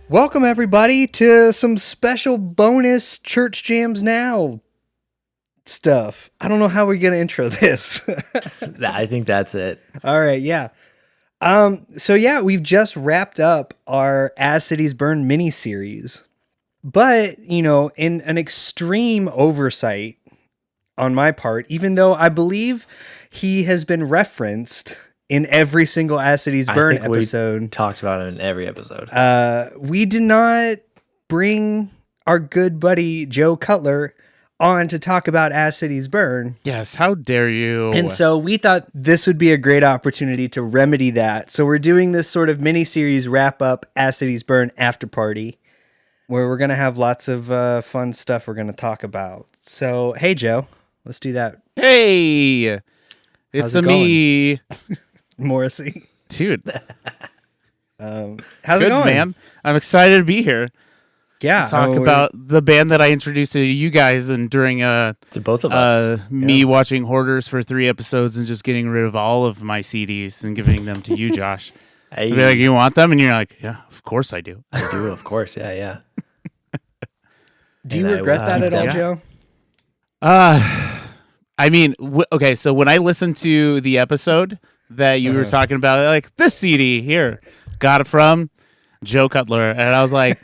Welcome, everybody, to some special bonus Church Jams Now stuff. I don't know how we're going to intro this. I think that's it. All right, yeah. We've just wrapped up our As Cities Burn miniseries. But, in an extreme oversight on my part, even though I believe he has been referenced in every single As Cities Burn episode. We talked about him in every episode. We did not bring our good buddy Joe Cutler on to talk about As Cities Burn. Yes, how dare you? And so we thought this would be a great opportunity to remedy that. So we're doing this sort of mini-series wrap-up As Cities Burn after party, where we're going to have lots of fun stuff we're going to talk about. So, hey, Joe, let's do that. Hey, it's me. Morrissey. Dude. How's it going? Man. I'm excited to be here. Yeah. Talk about the band that I introduced to you guys and during to both of us. Me watching Hoarders for 3 episodes and just getting rid of all of my CDs and giving them to you, Josh. Hey. I'd be like, you want them? And you're like, yeah, of course I do. I do, of course. Yeah. Do you regret that at all, Joe? I mean, okay, so when I listened to the episode that you were talking about, like, this CD here, got it from Joe Cutler, and I was like,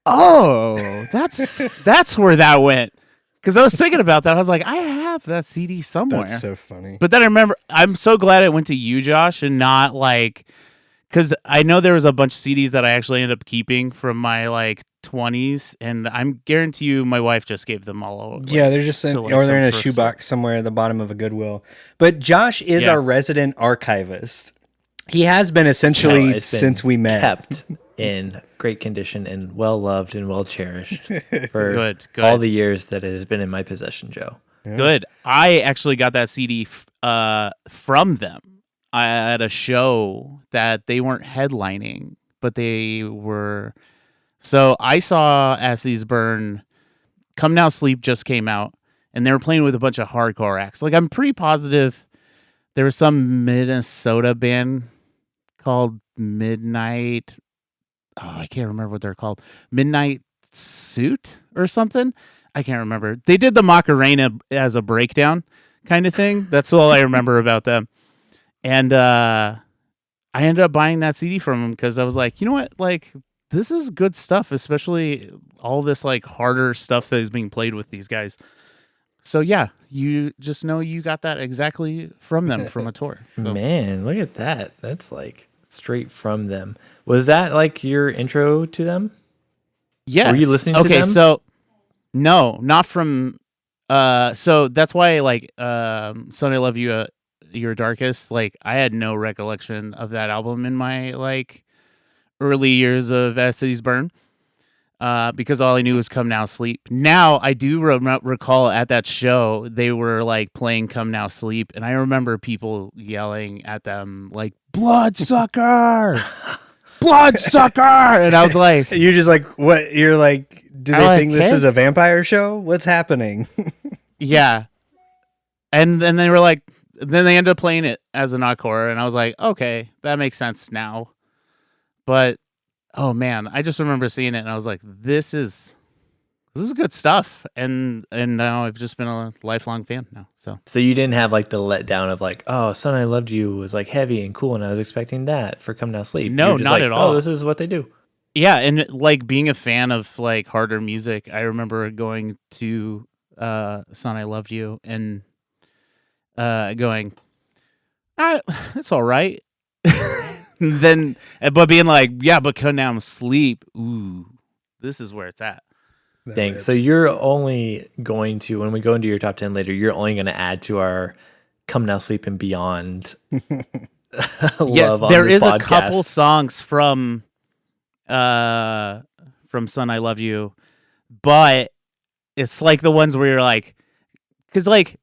oh, that's where that went. Because I was thinking about that. I was like, I have that CD somewhere. That's so funny. But then I remember, I'm so glad it went to you, Josh, and not like, because I know there was a bunch of CDs that I actually ended up keeping from my like 20s, and I'm guarantee you my wife just gave them all away. Yeah, they're just in, or they're in a shoebox somewhere at the bottom of a Goodwill. But Josh is our resident archivist. He has been essentially since we met. Kept in great condition and well loved and well cherished for good. all the years that it has been in my possession, Joe. Yeah. Good. I actually got that CD from them at a show that they weren't headlining, but they were. So I saw As Cities Burn, Come Now Sleep just came out, and they were playing with a bunch of hardcore acts. Like, I'm pretty positive there was some Minnesota band called Midnight. Oh, I can't remember what they're called. Midnight Suit or something. I can't remember. They did the Macarena as a breakdown kind of thing. That's all I remember about them. And I ended up buying that CD from them because I was like, you know what? Like, this is good stuff, especially all this like harder stuff that is being played with these guys. So yeah, you just know you got that exactly from them from a tour. So. Man, look at that. That's like straight from them. Was that like your intro to them? Yes. Were you listening to them? Okay, so no, not from so that's why like Son I Love You Your Darkest, like I had no recollection of that album in my like early years of As Cities Burn, because all I knew was Come Now Sleep. Now I do recall at that show they were like playing Come Now Sleep, and I remember people yelling at them like "Bloodsucker, Bloodsucker," and I was like, "You're just like what? You're like, do they think this is a vampire show? What's happening?" Yeah, and then they were like, then they ended up playing it as an encore, and I was like, okay, that makes sense now. But oh man, I just remember seeing it and I was like, this is good stuff. And now I've just been a lifelong fan now. So you didn't have like the letdown of like, oh, Son I Loved You was like heavy and cool and I was expecting that for Come Now Sleep. No, not like, at all. Oh, this is what they do. Yeah, and like being a fan of like harder music, I remember going to Son I Loved You and going, it's all right. Then, but being like, yeah, but Come Now Sleep, ooh, this is where it's at. Thanks. So you're only going to, when we go into your top 10 later, you're only going to add to our Come Now Sleep and Beyond. Yes, there is a couple songs from Son I Love You, but it's like the ones where you're like, because like,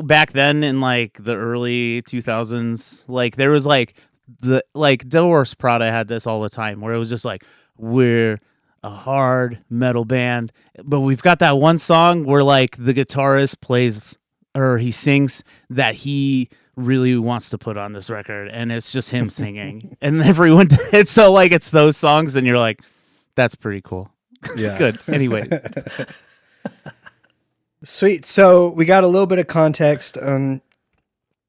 back then in like the early 2000s, like there was like, the like Dolores Prada had this all the time where it was just like, we're a hard metal band, but we've got that one song where like the guitarist plays or he sings that he really wants to put on this record, and it's just him singing, and everyone. It's so like it's those songs, and you're like, that's pretty cool. Yeah. Good. Anyway, Sweet. So we got a little bit of context on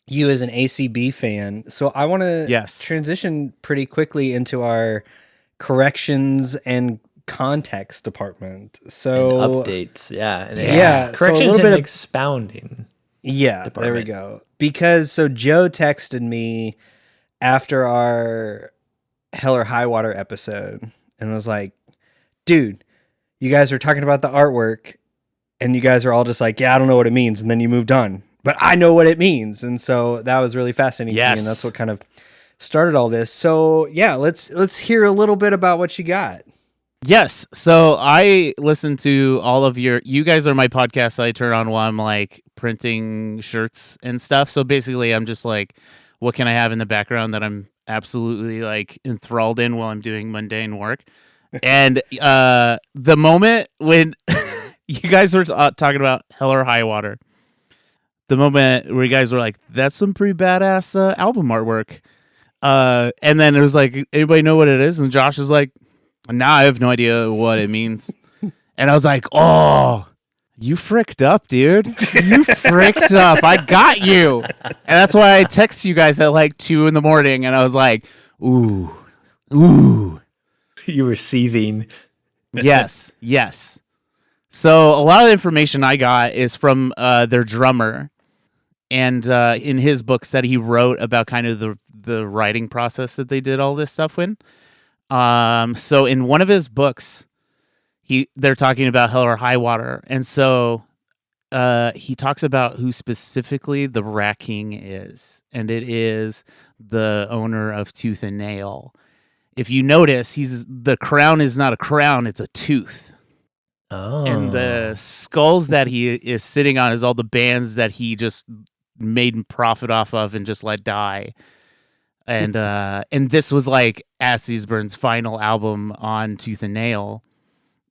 you as an ACB fan. So I want to Yes. transition pretty quickly into our corrections and context department. So And updates, yeah. And Yeah, so a corrections little and bit of- expounding. yeah, there we department. go. Because so Joe texted me after our Hell or High Water episode and was like, dude, you guys are talking about the artwork and you guys are all just like, yeah, I don't know what it means. And then you moved on, but I know what it means. And so that was really fascinating to me. Yes. And that's what kind of started all this. So yeah, let's hear a little bit about what you got. yes. So I listen to all of you guys are my podcasts I turn on while I'm like printing shirts and stuff. So basically I'm just like, what can I have in the background that I'm absolutely like enthralled in while I'm doing mundane work? And the moment when you guys were talking about Hell or High Water, the moment where you guys were like, that's some pretty badass album artwork. And then it was like, anybody know what it is? And Josh is like, nah, I have no idea what it means. And I was like, oh, you fricked up, dude. You fricked up. I got you. And that's why I text you guys at like 2 a.m. and I was like, ooh. You were seething. Yes, yes. So a lot of the information I got is from their drummer, and in his books that he wrote about kind of the writing process that they did all this stuff in. So in one of his books, they're talking about Hell or High Water, and so he talks about who specifically the Rat King is, and it is the owner of Tooth and Nail. If you notice, the crown is not a crown; it's a tooth. Oh. And the skulls that he is sitting on is all the bands that he just made profit off of and just let die. And this was like Asses Burn's final album on Tooth and Nail,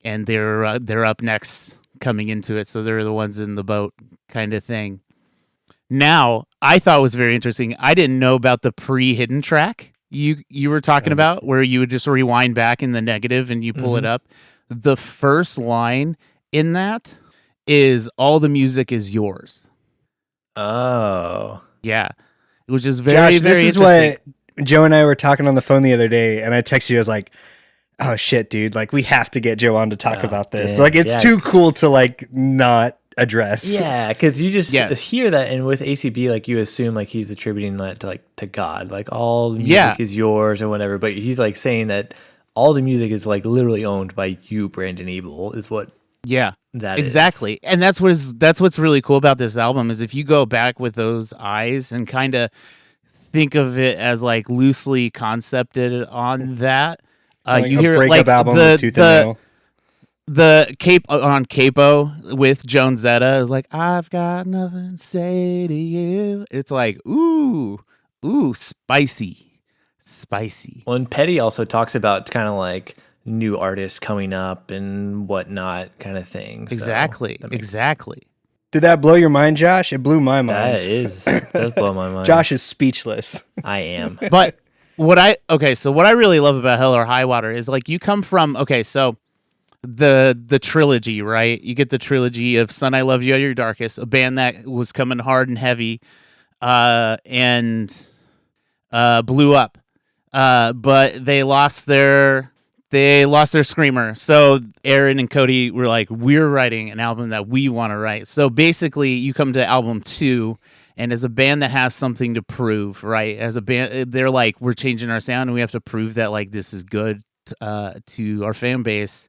and they're up next coming into it, so they're the ones in the boat kind of thing. Now, I thought was very interesting. I didn't know about the pre-hidden track you were talking about, where you would just rewind back in the negative and you pull it up. The first line in that is all the music is yours. Oh. Yeah. Which is very, Josh, very this is interesting. what Joe and I were talking on the phone the other day, and I texted you. I was like, "Oh shit, dude! Like, we have to get Joe on to talk about this. damn. Like, it's Yeah. too cool to like not address." Yeah, because you just Yes. hear that, and with ACB, like you assume like he's attributing that to God, like all the music Yeah. is yours or whatever. But he's like saying that all the music is like literally owned by you, Brandon Ebel, is what Yeah. that is. Exactly. And that's what's really cool about this album is if you go back with those eyes and kind of think of it as like loosely concepted on that, Like you a hear breakup like album with Tooth and Nail. the on Capo with Joan Zetta is like, I've got nothing to say to you. It's like, ooh, spicy. Well, and Petty also talks about kind of like new artists coming up and whatnot kind of thing. So Exactly. that makes- Exactly. Did that blow your mind, Josh? It blew my mind. does blow my mind. Josh is speechless. I am. But what I really love about Hell or High Water is like you come from so the trilogy, right? You get the trilogy of Son, I Love You at Your Darkest, a band that was coming hard and heavy, and blew up. But they lost their screamer. So Aaron and Cody were like, we're writing an album that we want to write. So basically you come to album 2, and as a band that has something to prove, right? As a band, they're like, we're changing our sound and we have to prove that like this is good to our fan base,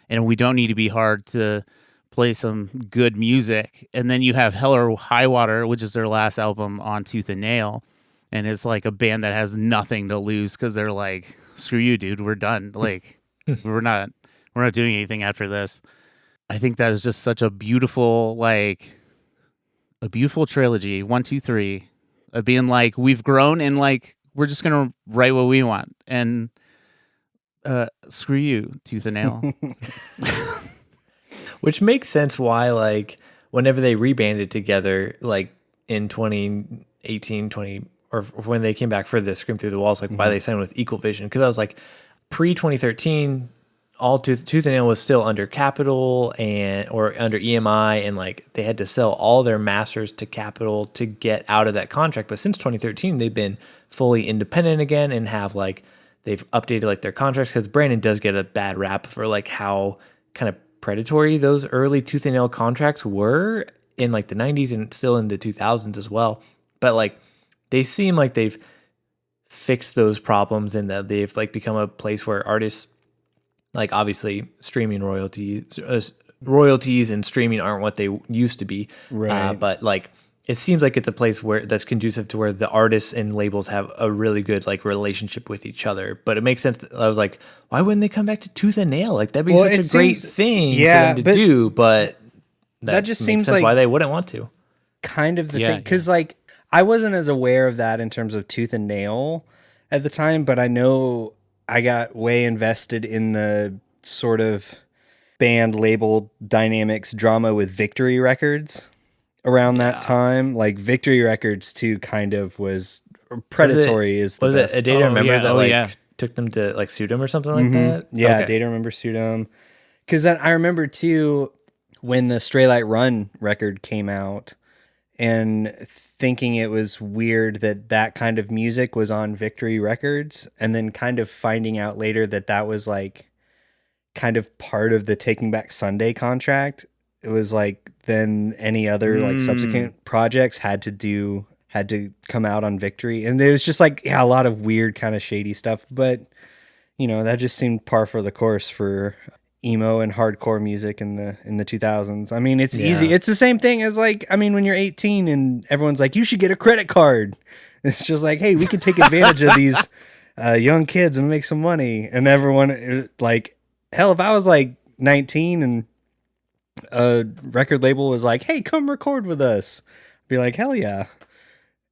and we don't need to be hard to play some good music. And then you have Hell or High Water, which is their last album on Tooth and Nail. And it's like a band that has nothing to lose because they're like, screw you, dude, we're done. Like, we're not doing anything after this. I think that is just such a beautiful trilogy. 1, 2, 3, of being like, we've grown and like we're just gonna write what we want. And screw you, Tooth and Nail. Which makes sense why, like, whenever they rebanded together, like in 18, 20, or when they came back for the Scream Through the Walls, like why they signed with Equal Vision. Because I was like, pre 2013, all Tooth and Nail was still under Capitol or under EMI, and like they had to sell all their masters to Capitol to get out of that contract. But since 2013, they've been fully independent again and have like they've updated like their contracts, because Brandon does get a bad rap for like how kind of predatory those early Tooth and Nail contracts were in like the 90s and still in the 2000s as well. But like they seem like they've fixed those problems and that they've like become a place where artists, like obviously streaming royalties and streaming aren't what they used to be. Right. But like it seems like it's a place where that's conducive to where the artists and labels have a really good like relationship with each other. But it makes sense. I was like, why wouldn't they come back to Tooth and Nail? Like that'd be such a great thing for them to do. But that just makes seems sense like why they wouldn't want to. Kind of the thing, because like I wasn't as aware of that in terms of Tooth and Nail at the time, but I know I got way invested in the sort of band label dynamics drama with Victory Records around that time. Like Victory Records too kind of was predatory. Was it a Day to Remember that took them to like sue them or something like that? Yeah, Day to Remember sued them. Because then I remember too when the Stray Light Run record came out, and thinking it was weird that that kind of music was on Victory Records, and then kind of finding out later that that was like kind of part of the Taking Back Sunday contract. It was like then any other like subsequent projects had to come out on Victory, and it was just like a lot of weird kind of shady stuff. But you know, that just seemed par for the course for emo and hardcore music in the 2000s. I mean, it's easy. It's the same thing as like, I mean, when you're 18 and everyone's like, you should get a credit card. It's just like, hey, we can take advantage of these young kids and make some money. And everyone like, hell, if I was like 19 and a record label was like, hey, come record with us, I'd be like, hell yeah.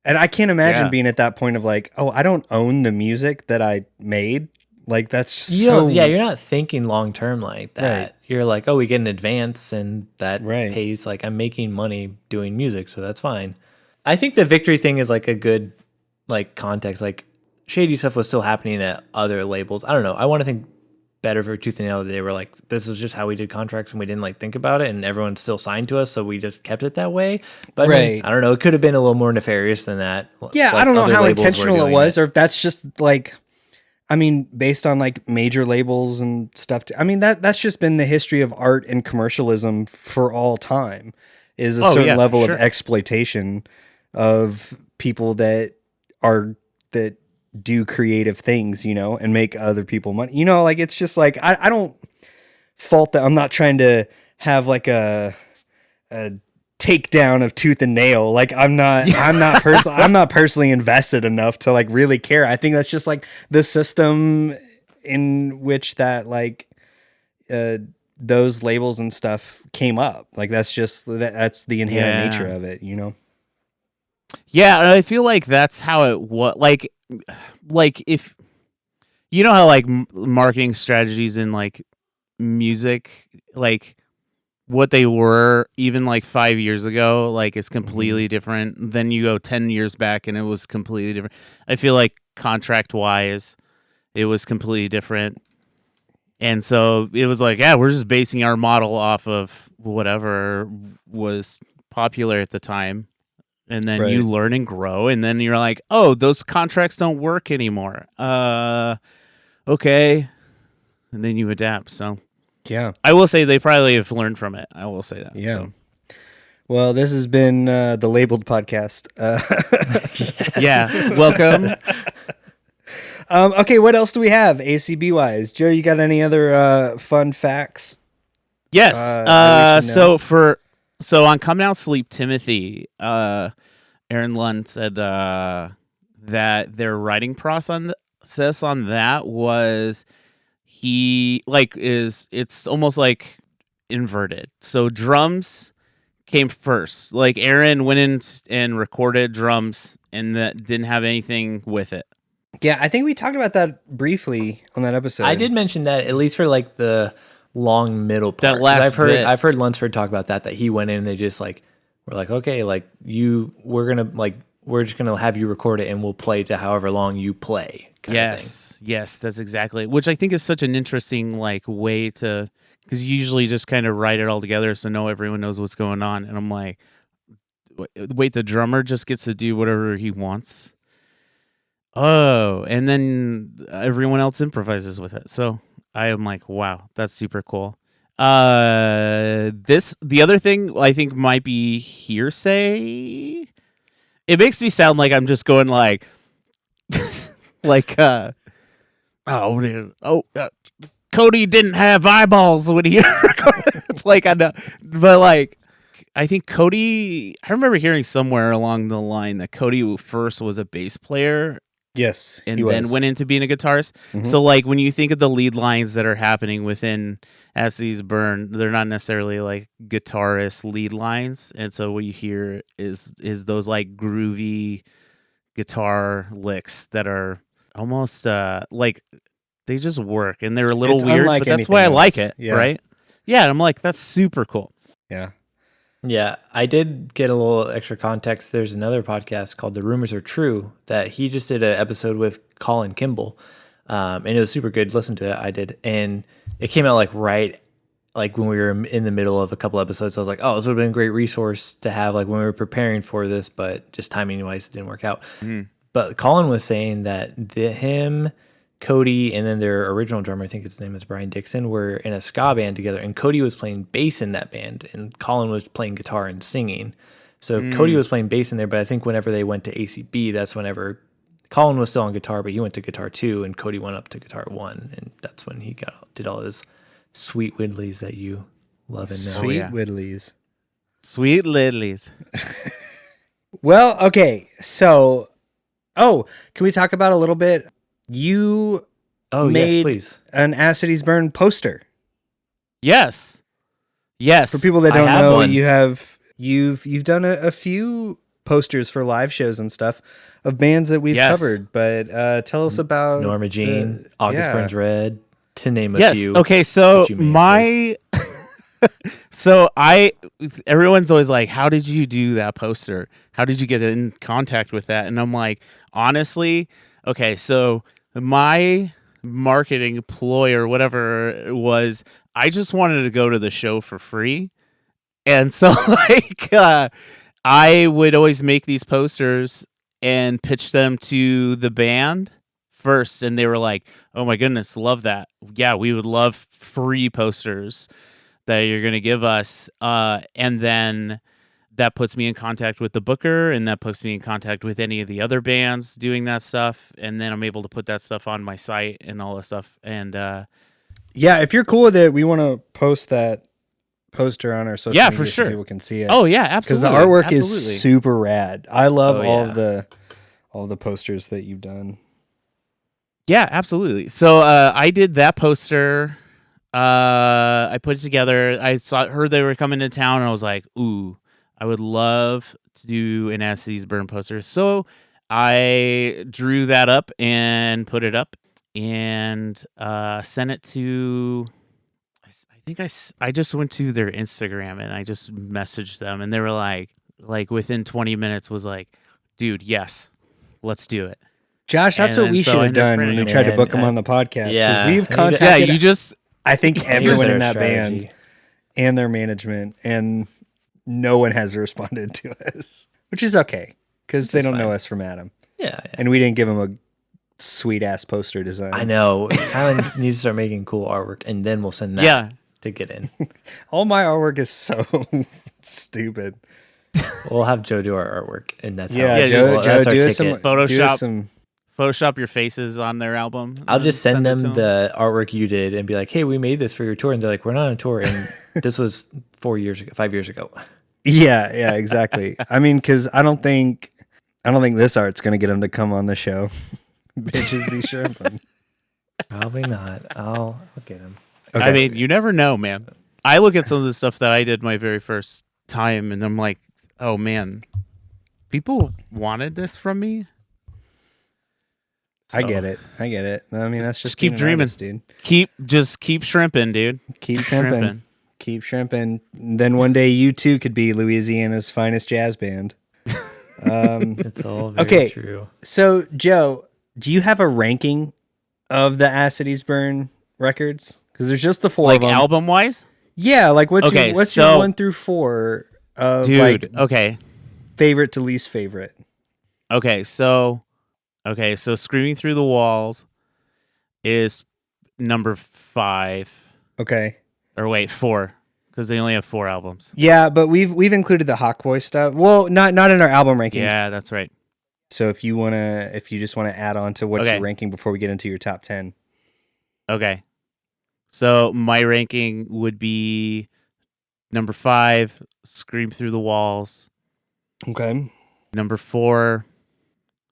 And I can't imagine being at that point of like, oh, I don't own the music that I made. Like that's you're not thinking long term like that. Right. You're like, oh, we get an advance and that pays. Like I'm making money doing music, so that's fine. I think the Victory thing is like a good like context. Like shady stuff was still happening at other labels. I don't know. I want to think better for Tooth and Nail that they were like, this is just how we did contracts and we didn't like think about it, and everyone still signed to us, so we just kept it that way. But I mean, I don't know. It could have been a little more nefarious than that. Yeah, like, I don't know how intentional it was, or if that's just like. I mean, based on like major labels and stuff. I mean, that's just been the history of art and commercialism for all time, is a certain level of exploitation of people that do creative things, you know, and make other people money. You know, like it's just like I don't fault that. I'm not trying to have like a takedown of Tooth and Nail. Like I'm not personally invested enough to like really care. I think that's just like the system in which that like those labels and stuff came up. Like that's the inherent nature of it, you know? Yeah, and I feel like that's how it was. Like if you know how like marketing strategies in like music, like what they were even like 5 years ago, like it's completely different. Then you go 10 years back and it was completely different. I feel like contract wise, it was completely different. And so it was like, yeah, we're just basing our model off of whatever was popular at the time. And then you learn and grow. And then you're like, oh, those contracts don't work anymore. Okay. And then you adapt. So yeah, I will say they probably have learned from it. I will say that. Yeah. So. Well, this has been the Labeled Podcast. Yeah, welcome. Okay, what else do we have ACB wise? Joe, you got any other fun facts? Yes. So on Come Now Sleep, Timothy, Aaron Lund said that their writing process on that was. It's almost like inverted. So drums came first. Like Aaron went in and recorded drums and that didn't have anything with it. Yeah, I think we talked about that briefly on that episode. I did mention that, at least for like the long middle part. That last I've heard Lunsford talk about that he went in and they just like were like, okay, like we're gonna like we're just gonna have you record it and we'll play to however long you play. Yes, that's exactly. Which I think is such an interesting like way to, because you usually just kind of write it all together so everyone knows what's going on. And I'm like, wait, the drummer just gets to do whatever he wants. Oh, and then everyone else improvises with it. So I am like, wow, that's super cool. The other thing I think might be hearsay. It makes me sound like I'm just going like, like, Cody didn't have eyeballs when he recorded. Like, I know, but like, I think Cody. I remember hearing somewhere along the line that Cody first was a bass player. Yes, and then went into being a guitarist. Mm-hmm. So, like, when you think of the lead lines that are happening within As These Burn, they're not necessarily like guitarist lead lines. And so, what you hear is those like groovy guitar licks that are almost like they just work, and they're a little weird. But that's why I like it, right? Yeah, and I'm like, that's super cool. Yeah. Yeah, I did get a little extra context. There's another podcast called The Rumors Are True that he just did an episode with Colin Kimball, and it was super good. Listen to it, I did, and it came out like when we were in the middle of a couple episodes. I was like, oh, this would have been a great resource to have like when we were preparing for this, but just timing wise, it didn't work out. But Colin was saying that him, Cody, and then their original drummer, I think his name is Brian Dixon, were in a ska band together, and Cody was playing bass in that band, and Colin was playing guitar and singing. So Cody was playing bass in there, but I think whenever they went to ACB, that's whenever Colin was still on guitar, but he went to guitar 2, and Cody went up to guitar 1, and that's when he did all his sweet whittlies that you love and know. Sweet whittlies. Sweet whittlies. Well, okay, so, can we talk about a little bit? You made an As Cities Burn poster. Yes. For people that don't know, you've done a few posters for live shows and stuff of bands that we've covered. But tell us about Norma Jean, August Burns Red, to name a few. Okay, so everyone's always like, how did you do that poster? How did you get in contact with that? And I'm like, honestly, okay, so my marketing ploy or whatever it was, I just wanted to go to the show for free. And so like I would always make these posters and pitch them to the band first, and they were like, oh my goodness, love that. Yeah, we would love free posters that you're going to give us. And then that puts me in contact with the booker, and that puts me in contact with any of the other bands doing that stuff. And then I'm able to put that stuff on my site and all that stuff. And yeah, if you're cool with it, we want to post that poster on our social media for sure. So people can see it. Oh yeah, absolutely. Because the artwork is super rad. I love all the posters that you've done. Yeah, absolutely. So I did that poster. I put it together. I heard they were coming to town, and I was like, ooh, I would love to do an As Cities Burn poster. So I drew that up and put it up and sent it to, I think I just went to their Instagram and I just messaged them, and they were like within 20 minutes was like, dude, yes, let's do it. Josh, that's what we should have done when we tried to book him on the podcast. Yeah. We've contacted I think everyone in that band and their management, and no one has responded to us, which is okay because they don't know us from Adam. Yeah. And we didn't give them a sweet ass poster design. I know. Kylan needs to start making cool artwork, and then we'll send that to get in. All my artwork is so stupid. We'll have Joe do our artwork, and that's Joe do some Photoshop. Photoshop your faces on their album. I'll just send them the artwork you did and be like, hey, we made this for your tour. And they're like, we're not on a tour. And this was 5 years ago. Yeah, exactly. I mean, because I don't think this art's going to get them to come on the show. Bitches be shrimping. Probably not. I'll get them. Okay. I mean, you never know, man. I look at some of the stuff that I did my very first time, and I'm like, oh, man, people wanted this from me. So, I get it. I mean, that's just keep dreaming, artist, dude. Keep shrimping, dude. Keep shrimping. Keep shrimping. Then one day you too could be Louisiana's finest jazz band. It's all very Okay. true. So, Joe, do you have a ranking of the As Cities Burn records? Because there's just the four Like of them. album wise? Yeah, like what's Okay, your so 1 through 4 of dude, like okay. favorite to least favorite? Okay, so Screaming Through the Walls is number 5. Okay. Or wait, 4. Because they only have 4 albums. Yeah, but we've included the Hawk Boy stuff. Well, not in our album rankings. Yeah, that's right. So if you just wanna add on to what Okay. you're ranking before we get into your top 10. Okay. So my ranking would be number 5, Scream Through the Walls. Okay. Number 4,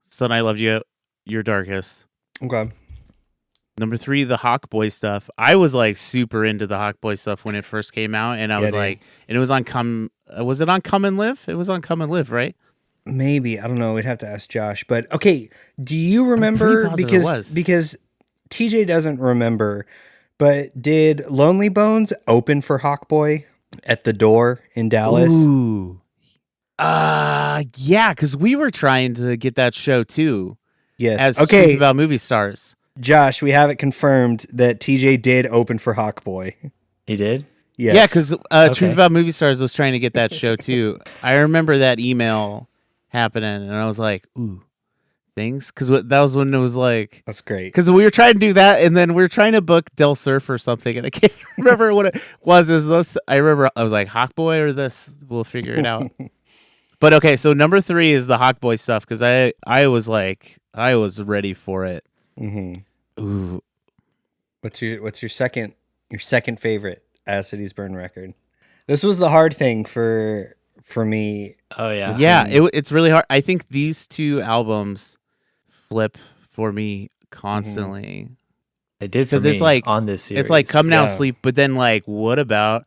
Son, I Loved You, Your Darkest. Okay. Number 3, the Hawk Boy stuff. I was like super into the Hawk Boy stuff when it first came out, and I was dude. like, and it was on was it on Come and Live? It was on Come and Live, right? Maybe. I don't know. We'd have to ask Josh. But okay, do you remember positive it was. because TJ doesn't remember, but did Lonely Bones open for Hawk Boy at the door in Dallas? Ooh. Yeah, because we were trying to get that show too. Yes. As Okay, Truth About Movie Stars. Josh, we have it confirmed that TJ did open for Hawk Boy. He did? Yes. Yeah, because Okay. Truth About Movie Stars was trying to get that show too. I remember that email happening, and I was like, ooh, things? Because that was when it was like, That's great. because we were trying to do that, and then we were trying to book Del Surf or something, and I can't remember what it was. It was those, I remember I was like, Hawk Boy or this? We'll figure it out. But okay, so number 3 is the Hawk Boy stuff, because I was like, I was ready for it. Mm-hmm. Ooh. What's your second favorite As Cities Burn record? This was the hard thing for me. Oh, yeah. Yeah, it's really hard. I think these 2 albums flip for me constantly. They did for 'Cause me it's like- on this series. It's like Come Now Yeah. Sleep, but then like, what about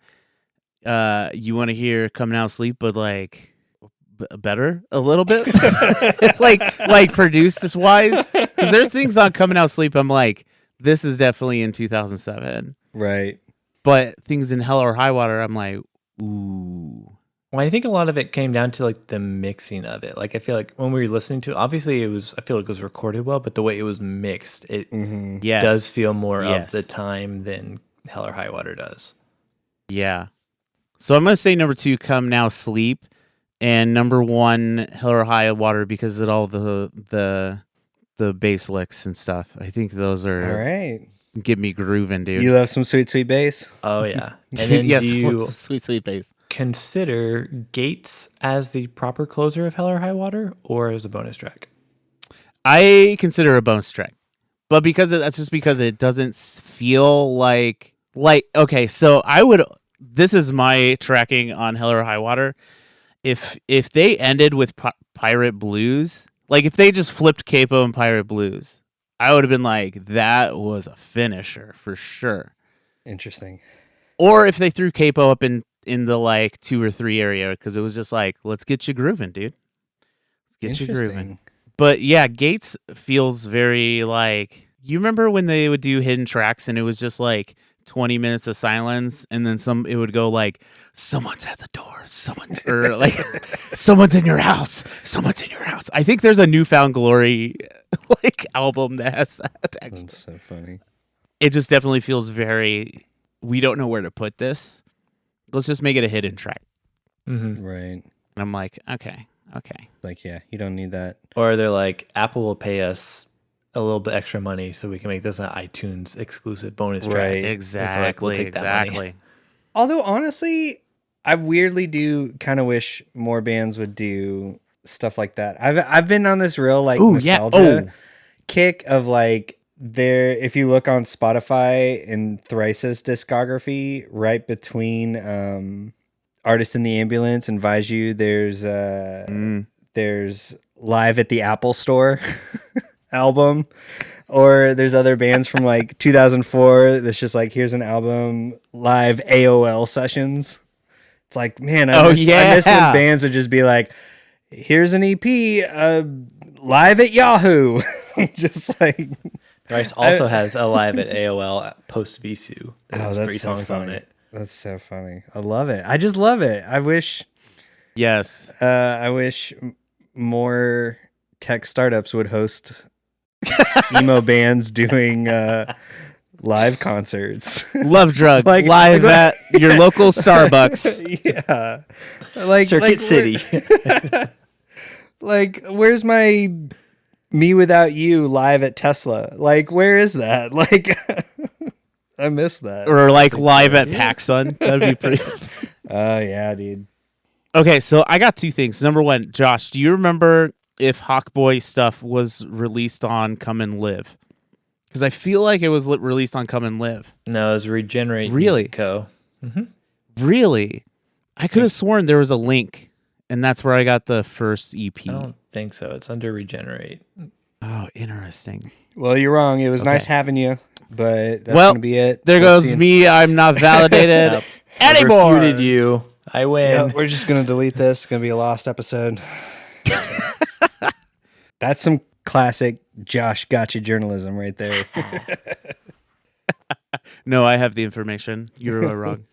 you want to hear Come Now Sleep, but like better a little bit, like produced wise? Because there's things on Come Now Sleep I'm like, this is definitely in 2007, Right. but things in Hell or High Water I'm like, ooh. Well, I think a lot of it came down to like the mixing of it. Like I feel like when we were listening to it, obviously I feel like it was recorded well, but the way it was mixed, it Mm-hmm. Yes. does feel more Yes. of the time than Hell or High Water does. Yeah. So I'm gonna say number 2, Come Now Sleep, and number 1, Hell or High Water, because of all the bass licks and stuff. I think those are All right. get me grooving, dude. You love some sweet, sweet bass? Oh yeah. And then yes, do you sweet, sweet bass. consider Gates as the proper closer of Hell or High Water or as a bonus track? I consider a bonus track, but that's just because it doesn't feel like okay. So this is my tracking on Hell or High Water. If they ended with Pirate Blues, like if they just flipped Capo and Pirate Blues, I would have been like, that was a finisher for sure. Interesting. Or if they threw Capo up in the like 2 or 3 area, because it was just like, let's get you grooving, dude. Let's get you grooving. But yeah, Gates feels very like, you remember when they would do hidden tracks and it was just like 20 minutes of silence, and then it would go like, someone's at the door, or like, someone's in your house. I think there's a Newfound Glory like album that has that. Actually. That's so funny. It just definitely feels very, we don't know where to put this. Let's just make it a hidden track. Mm-hmm. Right. And I'm like, okay. Like, yeah, you don't need that. Or they're like, Apple will pay us a little bit extra money so we can make this an iTunes exclusive bonus track. Right. Exactly. we'll take that money. Although, honestly, I weirdly do kind of wish more bands would do stuff like that. I've been on this real like nostalgia kick of like if you look on Spotify and Thrice's discography, right between Artist in the Ambulance and Vaiju, there's Live at the Apple Store album, or there's other bands from like 2004 that's just like, here's an album, live AOL sessions. It's like, man, I miss when bands would just be like, here's an EP, live at Yahoo. Just like, Rice also has a live at AOL post Visu. That has that's 3 so songs on funny. it. That's so funny. I love it. I just love it. I wish Yes. I wish more tech startups would host emo bands doing live concerts. Love Drug Like- live like- at your local Starbucks. Yeah. Like Circuit City. Like, where's my Me Without You live at Tesla? Like, where is that? Like, I miss that. Or like live at PacSun. That'd be pretty. Oh, yeah, dude. Okay, so I got two things. Number one, Josh, do you remember if Hawkboy stuff was released on Come and Live? Because I feel like it was released on Come and Live. No, it was Regenerate Really? Music Co. Really? I could have sworn there was a link, and that's where I got the first EP. I don't think so. It's under Regenerate. Oh, interesting. Well, you're wrong. It was Okay. nice having you, but that's Well, going to be it. There We'll goes see. me. I'm not validated Nope. anymore. Refuted you. I win. Yeah, we're just going to delete this. It's going to be a lost episode. That's some classic Josh Gotcha journalism right there. No, I have the information. You're wrong.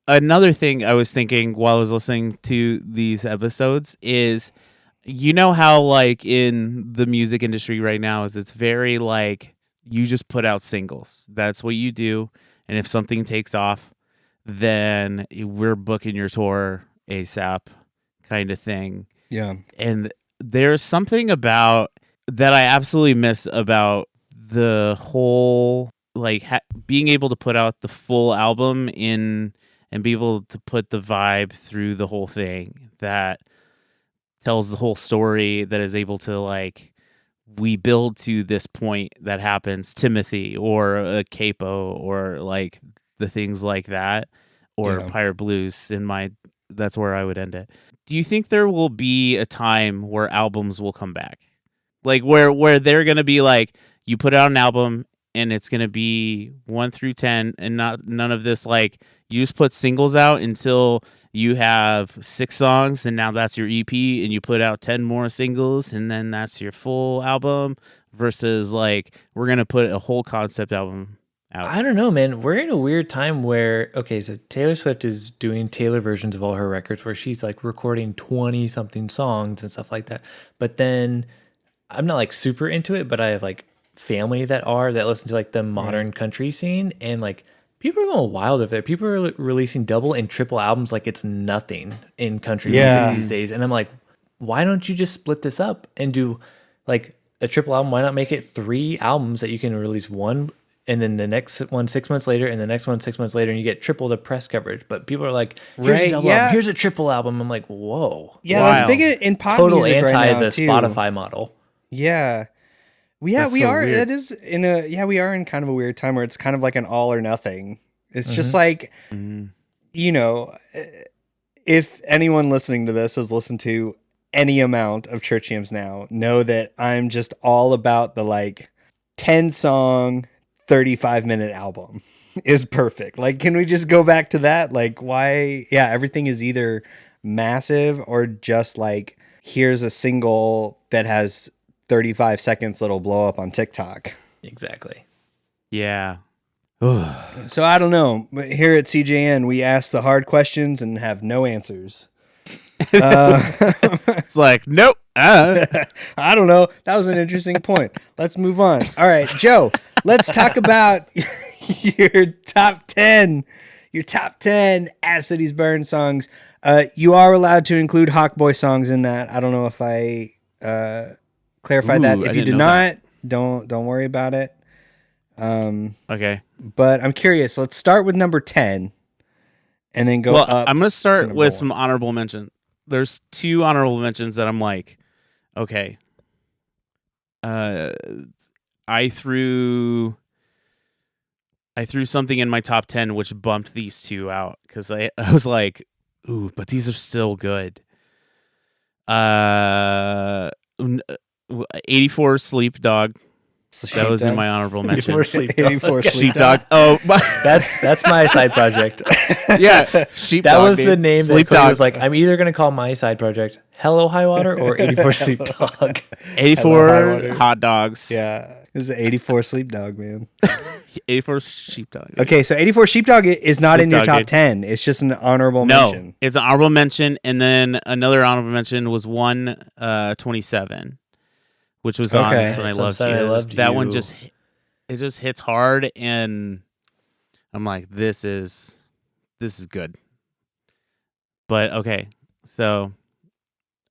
Another thing I was thinking while I was listening to these episodes is, you know how like in the music industry right now is it's very like you just put out singles. That's what you do. And if something takes off, then we're booking your tour ASAP kind of thing. Yeah. And there's something about that I absolutely miss about the whole like being able to put out the full album in and be able to put the vibe through the whole thing that tells the whole story, that is able to like we build to this point that happens, Timothy or a Capo or like the things like that, or Yeah. Pirate Blues. That's where I would end it. Do you think there will be a time where albums will come back? Like where they're going to be like, you put out an album and it's going to be 1 through 10 and none of this, like you just put singles out until you have 6 songs and now that's your EP, and you put out 10 more singles and then that's your full album, versus like we're going to put a whole concept album out. I don't know, man. We're in a weird time where, okay, so Taylor Swift is doing Taylor versions of all her records where she's like recording 20 something songs and stuff like that. But then I'm not like super into it, but I have like family that listen to like the modern country scene, and like people are going wild with it. People are releasing double and triple albums like it's nothing in country Yeah. music these days. And I'm like, why don't you just split this up and do like a triple album? Why not make it 3 albums that you can release one and then the next one 6 months later and the next one 6 months later, and you get triple the press coverage? But people are like, here's Right, a double yeah. album, here's a triple album. I'm like, whoa. Yeah, Wow. that's big in pop Total music anti right now, the too. Spotify model. Yeah. We That's we so are. weird. That is we are in kind of a weird time where it's kind of like an all or nothing. It's Mm-hmm. just like, Mhm. you know, if anyone listening to this has listened to any amount of Church Hymns now, know that I'm just all about the like 10 song, 35-minute album is perfect. Like, can we just go back to that? Like, why? Yeah, everything is either massive or just like, here's a single that has 35 seconds that'll blow up on TikTok. Exactly. Yeah. So I don't know. But here at CJN, we ask the hard questions and have no answers. It's like, nope. I don't know. That was an interesting point. Let's move on. All right, Joe, let's talk about your top 10. Your top 10 As Cities Burn songs. You are allowed to include Hawkboy songs in that. I don't know if I clarified that. Ooh, I If you didn't did know not, that. don't worry about it. Okay. But I'm curious. Let's start with number 10 and then go Well, up. I'm going to to start number with 1. some honorable mention. There's 2 honorable mentions that I'm like, okay. I threw something in my top 10 which bumped these 2 out because I was like, ooh, but these are still good. 84 Sleep Dog. That was in my honorable mention. 84 Sleep Dog. 84 Sleep Sheepdog. Oh, That's my side project. yeah. Sheepdog. That was dude. the name Sleep that Cody Dog. was like, I'm either going to call my side project Hello High Water or 84 Sleep Dog. 84 Hello, High Water. hot dogs. Yeah. This is 84 Sleep Dog, man. 84 Sheepdog. Dude. Okay, so 84 Sheepdog is not in your Sheepdog, top dude. 10. It's just an honorable No, mention. it's an honorable mention, and then another honorable mention was 127, which was on Okay. Son I Some Loved Son You. I Loved That one You. just hits hard, and I'm like, this is good. But okay, so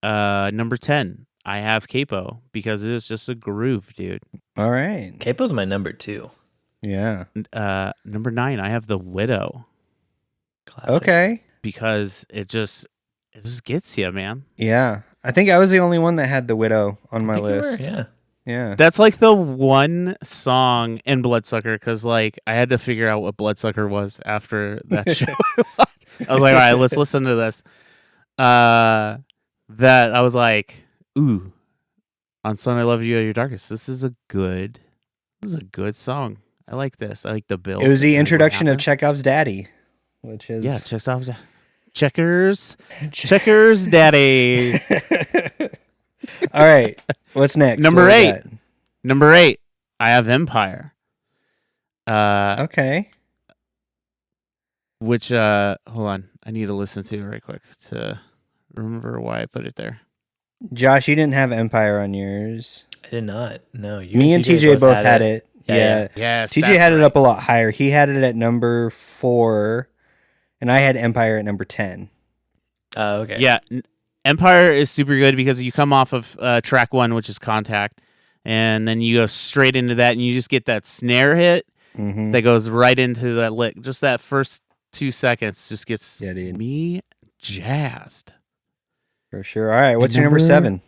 number 10, I have Capo because it is just a groove, dude. All right. Capo's my number 2. Yeah. Number 9, I have The Widow Classic. Okay. because it just gets you, man. Yeah. I think I was the only one that had The Widow on my I think you were, list. yeah. Yeah. That's like the one song in Bloodsucker because like I had to figure out what Bloodsucker was after that show. I was like, all right, let's listen to this. That I was like, ooh, on Son I Love You at Your Darkest. This is a good song. I like this. I like the build. It was the I like what introduction of happens. Chekhov's daddy, which is Yeah, Checkers, Daddy. All right. What's next? Number What we 8. Number 8, I have Empire. got? Okay. Which hold on, I need to listen to it right quick to remember why I put it there. Josh, you didn't have Empire on yours. I did not. No, you Me and TJ both had it. Yeah. Yes, TJ had it up a lot higher. He had it at number 4, and I had Empire at number 10. Oh, okay. Yeah, Empire is super good because you come off of track 1, which is Contact, and then you go straight into that, and you just get that snare hit Mm-hmm. that goes right into that lick. Just that first 2 seconds just gets Yeah, dude. me jazzed. For sure. All right. What's your number number- 7?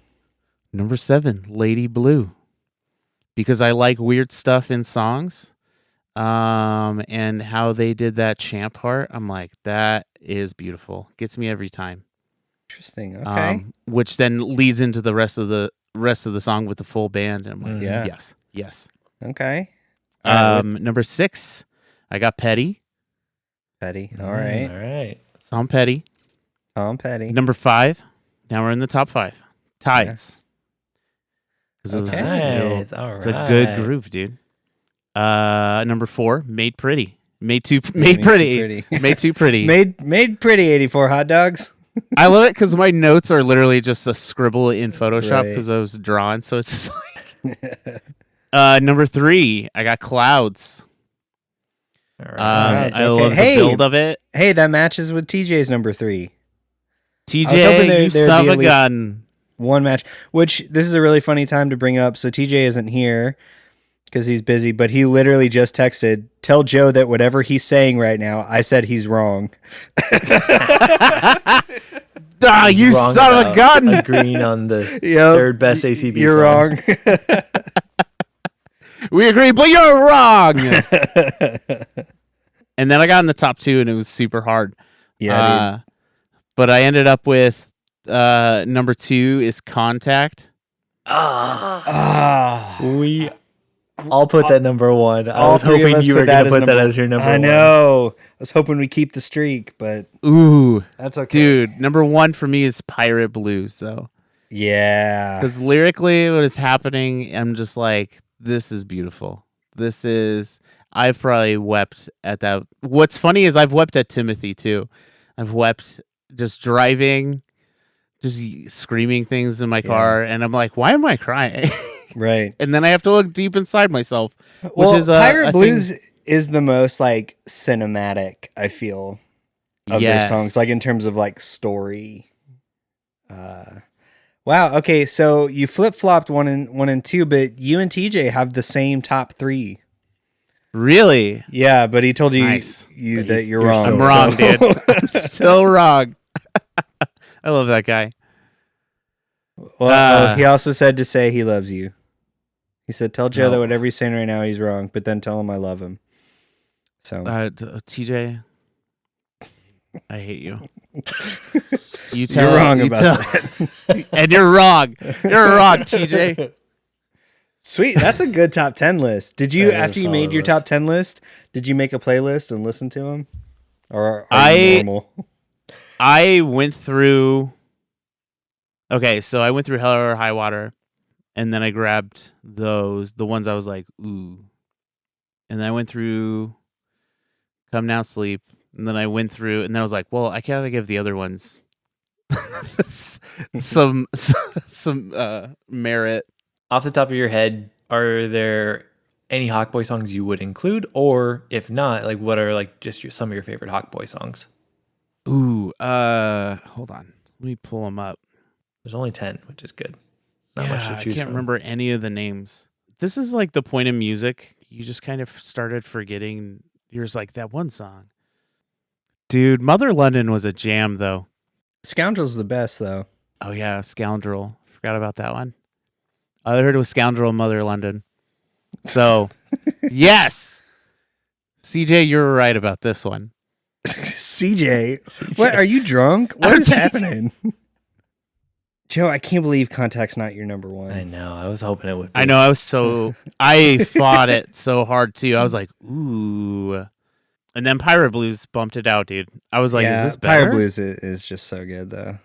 Number 7, Lady Blue, because I like weird stuff in songs, and how they did that chant part. I'm like, that is beautiful. Gets me every time. Interesting. Okay. Which then leads into the rest of the song with the full band. And I'm like, Yeah. yes. Okay. All right, Number 6, I got Petty. Petty. All right. All right. Tom Petty. Tom Petty. Number 5. Now we're in the top 5. Tides. Because it was Okay. just Nice. All it's a good right. groove, dude. Number 4, Made Pretty. Made Too Pretty. Made Too Pretty. Made pretty 84 hot dogs. I love it because my notes are literally just a scribble in Photoshop Right. because I was drawn. So it's just like. Number 3, I got Clouds. All right. I okay. love Hey. the build of it. Hey, that matches with TJ's number 3. hoping TJ, there'd you be son of at a least- gun. One match, which this is a really funny time to bring up. So TJ isn't here because he's busy, but he literally just texted, "Tell Joe that whatever he's saying right now, I said he's wrong." Ah, you Wrong son of a about gun. Agreeing on the Yep. third best ACB You're song. wrong. We agree, but you're wrong. And then I got in the top 2, and it was super hard. Yeah, dude. But I ended up with number 2 is Contact. Ah. I'll put that number 1. I All was three of hoping us you put were that going to as put that number- as your number I 1. know. I was hoping we keep the streak, but Ooh, that's okay. dude, number 1 for me is Pirate Blues, though. Yeah. Because lyrically, what is happening, I'm just like, this is beautiful. I've probably wept at that. What's funny is I've wept at Timothy, too. I've wept just driving, just screaming things in my car, and I'm like, why am I crying? Right. And then I have to look deep inside myself, which Well, is Pirate a Blues thing- is the most like cinematic, I feel, of their songs, like in terms of like story. Wow. Okay, so you flip flopped one and 2, but you and TJ have the same top 3. Really? Yeah, but he told you Nice. But that you're you're wrong. I'm still wrong, so- dude. I'm still wrong. I love that guy. Well, he also said to say he loves you. He said, "Tell Joe No. that whatever he's saying right now, he's wrong, but then tell him I love him." So TJ, I hate you. You you're tell wrong you about tell- that. and you're wrong. You're wrong, TJ. Sweet, that's a good top 10 list. Did you, That is a after you made solid your list. top 10 list, did you make a playlist and listen to them, or are I- you normal? I went through. Okay, so I went through Hell or High Water, And then I grabbed the ones I was like, ooh. And then I went through Come Now Sleep. And then I went through, and then I was like, well, I gotta give the other ones some merit. Off the top of your head, are there any Hawkboy songs you would include? Or if not, like what are like just some of your favorite Hawkboy songs? Ooh, hold on. Let me pull them up. There's only 10, which is good. Not much to I choose can't from. remember any of the names. This is like the point of music. You just kind of started forgetting. You're just like, that one song. Dude, Mother London was a jam, though. Scoundrel's the best, though. Oh, yeah, Scoundrel. Forgot about that one. I heard it was Scoundrel, Mother London. So, yes. CJ, you're right about this one. CJ. What, are you drunk? What is happening? Joe, I can't believe Contact's not your number one. I know. I was hoping it would be. I know. I fought it so hard, too. I was like, ooh. And then Pirate Blues bumped it out, dude. I was like, is this better? Pirate Blues is just so good, though.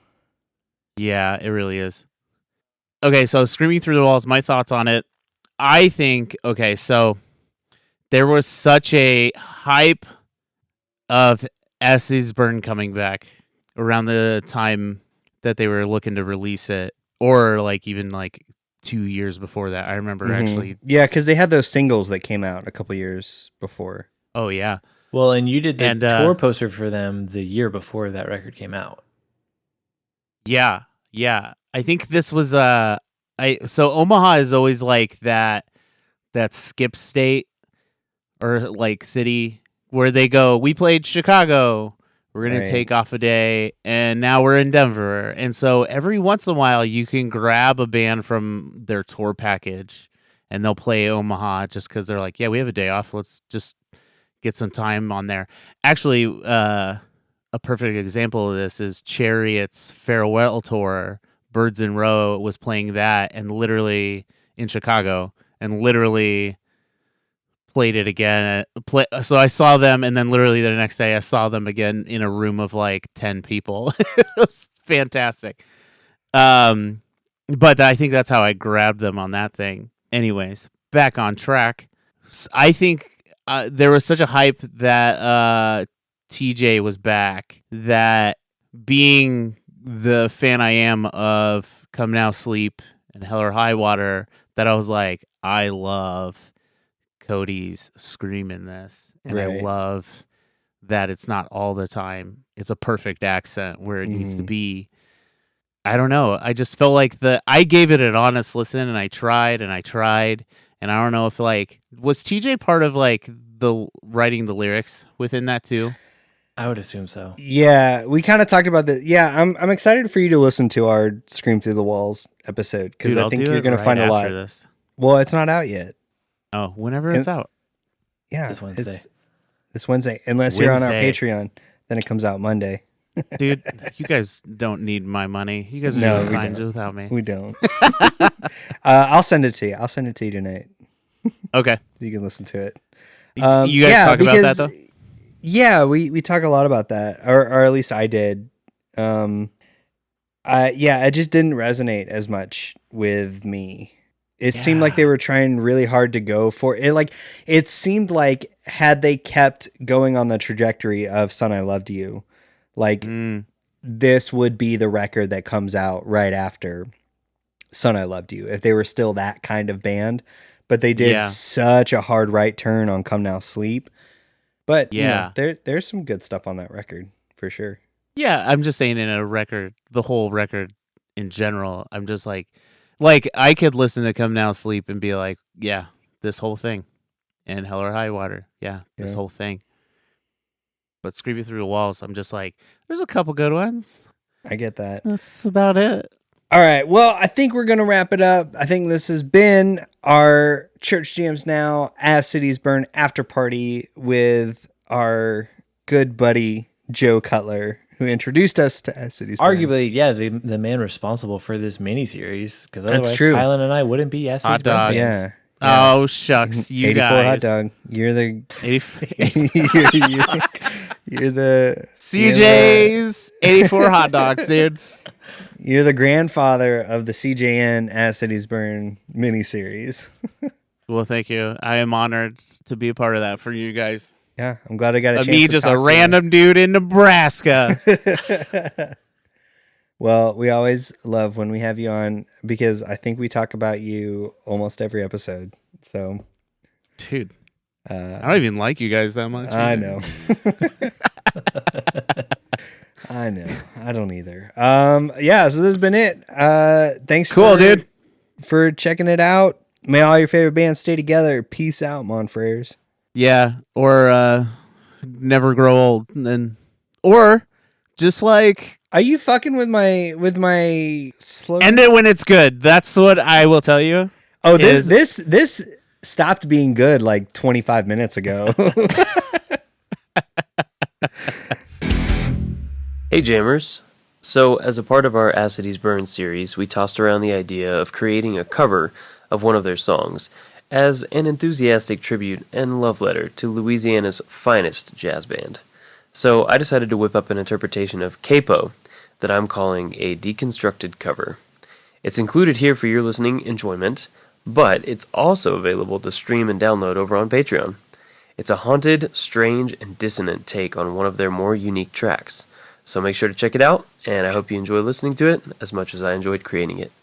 Yeah, it really is. Okay, so Screaming Through the Walls, my thoughts on it. I think, okay, so there was such a hype of Acid Burn coming back around the time that they were looking to release it, or like even like 2 years before that. I remember actually. Yeah, because they had those singles that came out a couple years before. Oh, yeah. Well, and you did the tour poster for them the year before that record came out. Yeah. I think this was so Omaha is always like that skip state or like city where they go, we played Chicago, we're going to take off a day, and now we're in Denver. And so every once in a while you can grab a band from their tour package and they'll play Omaha just because they're like, yeah, we have a day off, let's just get some time on there. Actually, a perfect example of this is Chariot's farewell tour. Birds in Row was playing that, and literally in Chicago, and literally played it again. So I saw them, and then literally the next day I saw them again in a room of like 10 people. It was fantastic. But I think that's how I grabbed them on that thing. Anyways, back on track. I think there was such a hype that TJ was back, that being the fan I am of Come Now Sleep and Hell or High Water, that I was like, I love Cody's scream in this. And I love that it's not all the time. It's a perfect accent where it needs to be. I don't know. I just felt like I gave it an honest listen, and I tried. And I don't know if like, was TJ part of like the writing the lyrics within that too? I would assume so. Yeah, we kind of talked about that. Yeah, I'm excited for you to listen to our Scream Through the Walls episode, because I think you're going to find a lot. This. Well, it's not out yet. Oh, whenever it's out. Yeah, this Wednesday. This Wednesday, unless you're on our Patreon, then it comes out Monday. Dude, you guys don't need my money. You guys are doing fine without me. We don't. I'll send it to you. I'll send it to you tonight. Okay. You can listen to it. You guys talk about that though? Yeah, we talk a lot about that, or at least I did. It just didn't resonate as much with me. It seemed like they were trying really hard to go for it. Like, it seemed like had they kept going on the trajectory of Son, I Loved You, like this would be the record that comes out right after Son, I Loved You, if they were still that kind of band. But they did such a hard right turn on Come Now Sleep. But you know, there's some good stuff on that record for sure. Yeah, I'm just saying in a record, the whole record in general, I'm just like I could listen to Come Now Sleep and be like, yeah, this whole thing. And Hell or High Water, this whole thing. But Screaming Through the Walls, I'm just like, there's a couple good ones. I get that. That's about it. All right. Well, I think we're going to wrap it up. I think this has been our Church Jams Now As Cities Burn after party with our good buddy, Joe Cutler, who introduced us to As Cities Burn. Arguably, the man responsible for this miniseries, because otherwise That's true. Kylan and I wouldn't be As Cities Burn fans. Yeah. Oh, shucks. You 84 guys. hot dog. You're the... you're the... CJ's 84 hot dogs, dude. You're the grandfather of the CJN As Cities Burn miniseries. Well, thank you. I am honored to be a part of that for you guys. Yeah, I'm glad I got a chance Me, to just talk a to random dude in Nebraska. you. Well, we always love when we have you on because I think we talk about you almost every episode. So, Dude, I don't even like you guys that much. I either. know. I know. I don't either. Yeah, so this has been it. Thanks Dude. for checking it out. May all your favorite bands stay together. Peace out, Monfrères. Yeah, or never grow old, or just like Are you fucking with my slogan? end it when it's good. That's what I will tell you. Oh, this stopped being good like 25 minutes ago. Hey Jammers! So, as a part of our As Cities Burn series, we tossed around the idea of creating a cover of one of their songs as an enthusiastic tribute and love letter to Louisiana's finest jazz band. So, I decided to whip up an interpretation of Capo that I'm calling a deconstructed cover. It's included here for your listening enjoyment, but it's also available to stream and download over on Patreon. It's a haunted, strange, and dissonant take on one of their more unique tracks. So make sure to check it out, and I hope you enjoy listening to it as much as I enjoyed creating it.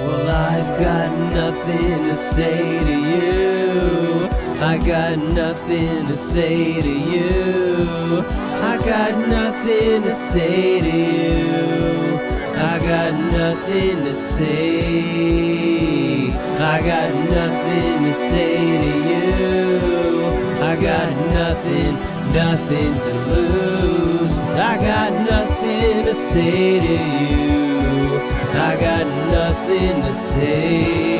Well, I've got nothing to say to you. I got nothing to say to you. I got nothing to say to you. I got nothing to say. I got nothing to say to you. I got nothing to lose. I got nothing to say to you. I got nothing to say.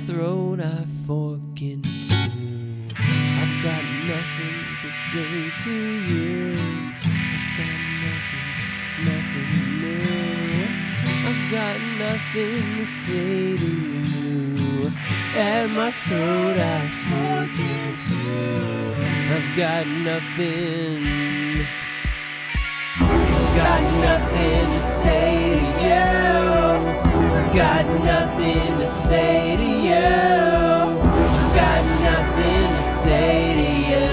Throat I fork into. I've got nothing to say to you. I've got nothing new. I've got nothing to say to you. At my throat I fork into. I've got nothing. I've got nothing to say to you. I've got nothing to say to you. I've got nothing to say to you.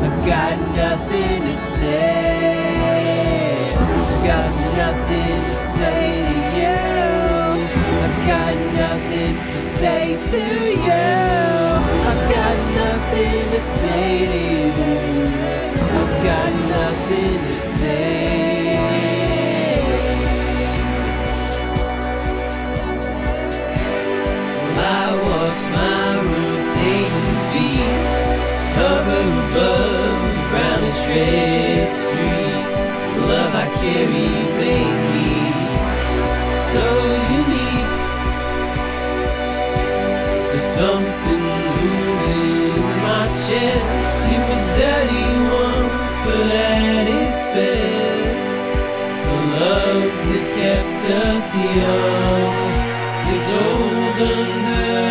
I've got nothing to say. I've got nothing to say to you. I've got nothing to say to you. I've got nothing to say to you. I've got nothing to say. tread streets. The love I carry made me so unique. There's something moving in my chest. It was dirty once, but at its best, the love that kept us young is old under